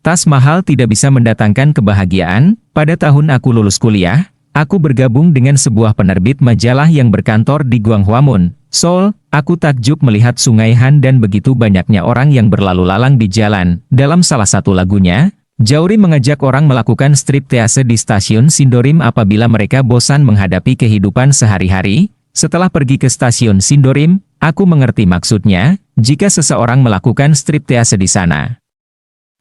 Tas mahal tidak bisa mendatangkan kebahagiaan. Pada tahun aku lulus kuliah, aku bergabung dengan sebuah penerbit majalah yang berkantor di Gwanghwamun, Seoul. Aku takjub melihat Sungai Han dan begitu banyaknya orang yang berlalu lalang di jalan. Dalam salah satu lagunya, Jauri mengajak orang melakukan striptease di stasiun Sindorim apabila mereka bosan menghadapi kehidupan sehari-hari. Setelah pergi ke stasiun Sindorim, aku mengerti maksudnya. Jika seseorang melakukan striptease di sana,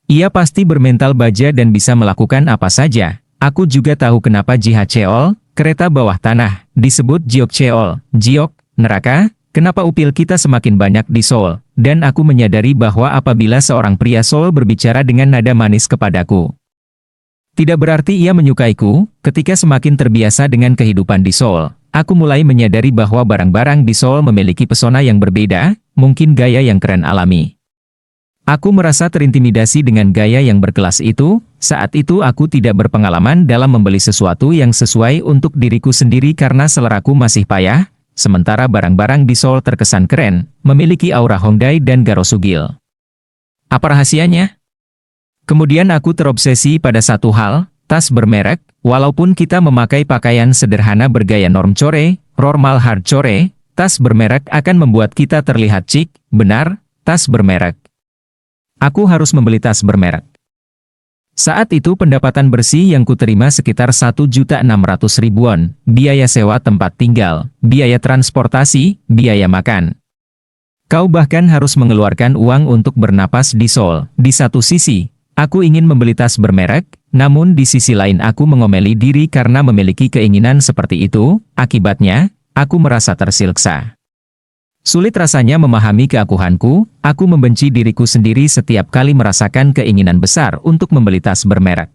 ia pasti bermental baja dan bisa melakukan apa saja. Aku juga tahu kenapa Jihacheol, kereta bawah tanah, disebut Jiokcheol, Jiok, neraka. Kenapa upil kita semakin banyak di Seoul, dan aku menyadari bahwa apabila seorang pria Seoul berbicara dengan nada manis kepadaku, tidak berarti ia menyukaiku. Ketika semakin terbiasa dengan kehidupan di Seoul, aku mulai menyadari bahwa barang-barang di Seoul memiliki pesona yang berbeda, mungkin gaya yang keren alami. Aku merasa terintimidasi dengan gaya yang berkelas itu. Saat itu aku tidak berpengalaman dalam membeli sesuatu yang sesuai untuk diriku sendiri karena seleraku masih payah. Sementara barang-barang di Seoul terkesan keren, memiliki aura Hongdae dan Garosugil. Apa rahasianya? Kemudian aku terobsesi pada satu hal, tas bermerek. Walaupun kita memakai pakaian sederhana bergaya normal hard core, tas bermerek akan membuat kita terlihat chic. Benar, tas bermerek. Aku harus membeli tas bermerek. Saat itu pendapatan bersih yang kuterima sekitar 1.600.000 won, biaya sewa tempat tinggal, biaya transportasi, biaya makan. Kau bahkan harus mengeluarkan uang untuk bernapas di Seoul. Di satu sisi, aku ingin membeli tas bermerek, namun di sisi lain aku mengomeli diri karena memiliki keinginan seperti itu. Akibatnya, aku merasa tersiksa. Sulit rasanya memahami keakuhanku. Aku membenci diriku sendiri setiap kali merasakan keinginan besar untuk membeli tas bermerek.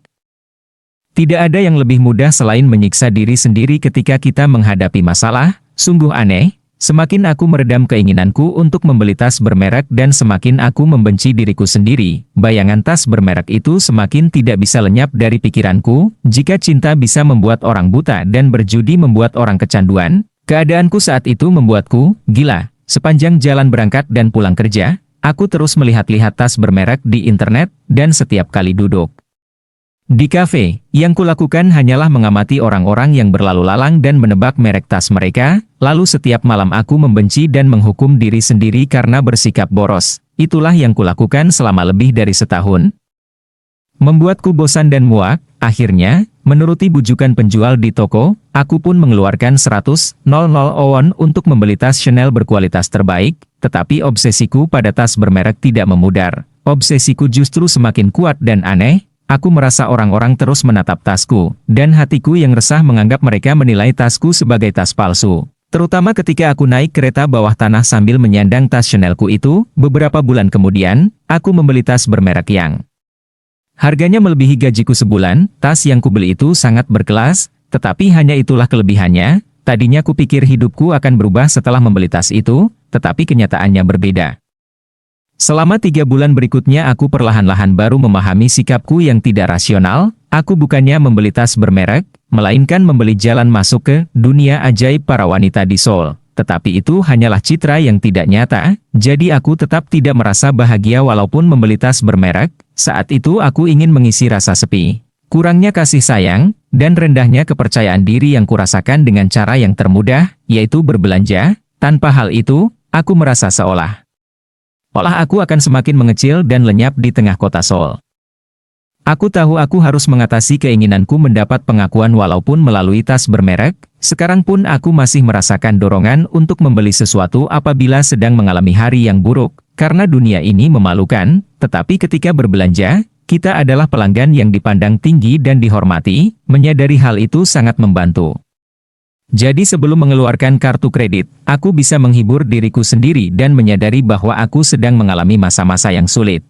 Tidak ada yang lebih mudah selain menyiksa diri sendiri ketika kita menghadapi masalah. Sungguh aneh, semakin aku meredam keinginanku untuk membeli tas bermerek dan semakin aku membenci diriku sendiri. Bayangan tas bermerek itu semakin tidak bisa lenyap dari pikiranku. Jika cinta bisa membuat orang buta dan berjudi membuat orang kecanduan, keadaanku saat itu membuatku gila. Sepanjang jalan berangkat dan pulang kerja, aku terus melihat-lihat tas bermerek di internet, dan setiap kali duduk di kafe, yang kulakukan hanyalah mengamati orang-orang yang berlalu lalang dan menebak merek tas mereka. Lalu setiap malam aku membenci dan menghukum diri sendiri karena bersikap boros. Itulah yang kulakukan selama lebih dari setahun. Membuatku bosan dan muak. Akhirnya, menuruti bujukan penjual di toko, aku pun mengeluarkan 100.000 won untuk membeli tas Chanel berkualitas terbaik, tetapi obsesiku pada tas bermerek tidak memudar. Obsesiku justru semakin kuat dan aneh. Aku merasa orang-orang terus menatap tasku, dan hatiku yang resah menganggap mereka menilai tasku sebagai tas palsu. Terutama ketika aku naik kereta bawah tanah sambil menyandang tas Chanelku itu. Beberapa bulan kemudian, aku membeli tas bermerek yang harganya melebihi gajiku sebulan. Tas yang kubeli itu sangat berkelas, tetapi hanya itulah kelebihannya. Tadinya kupikir hidupku akan berubah setelah membeli tas itu, tetapi kenyataannya berbeda. Selama 3 bulan berikutnya aku perlahan-lahan baru memahami sikapku yang tidak rasional. Aku bukannya membeli tas bermerek, melainkan membeli jalan masuk ke dunia ajaib para wanita di Seoul. Tetapi itu hanyalah citra yang tidak nyata, jadi aku tetap tidak merasa bahagia walaupun membeli tas bermerek. Saat itu aku ingin mengisi rasa sepi, kurangnya kasih sayang, dan rendahnya kepercayaan diri yang kurasakan dengan cara yang termudah, yaitu berbelanja. Tanpa hal itu, aku merasa seolah aku akan semakin mengecil dan lenyap di tengah kota Seoul. Aku tahu aku harus mengatasi keinginanku mendapat pengakuan walaupun melalui tas bermerek. Sekarang pun aku masih merasakan dorongan untuk membeli sesuatu apabila sedang mengalami hari yang buruk, karena dunia ini memalukan. Tetapi ketika berbelanja, kita adalah pelanggan yang dipandang tinggi dan dihormati. Menyadari hal itu sangat membantu. Jadi sebelum mengeluarkan kartu kredit, aku bisa menghibur diriku sendiri dan menyadari bahwa aku sedang mengalami masa-masa yang sulit.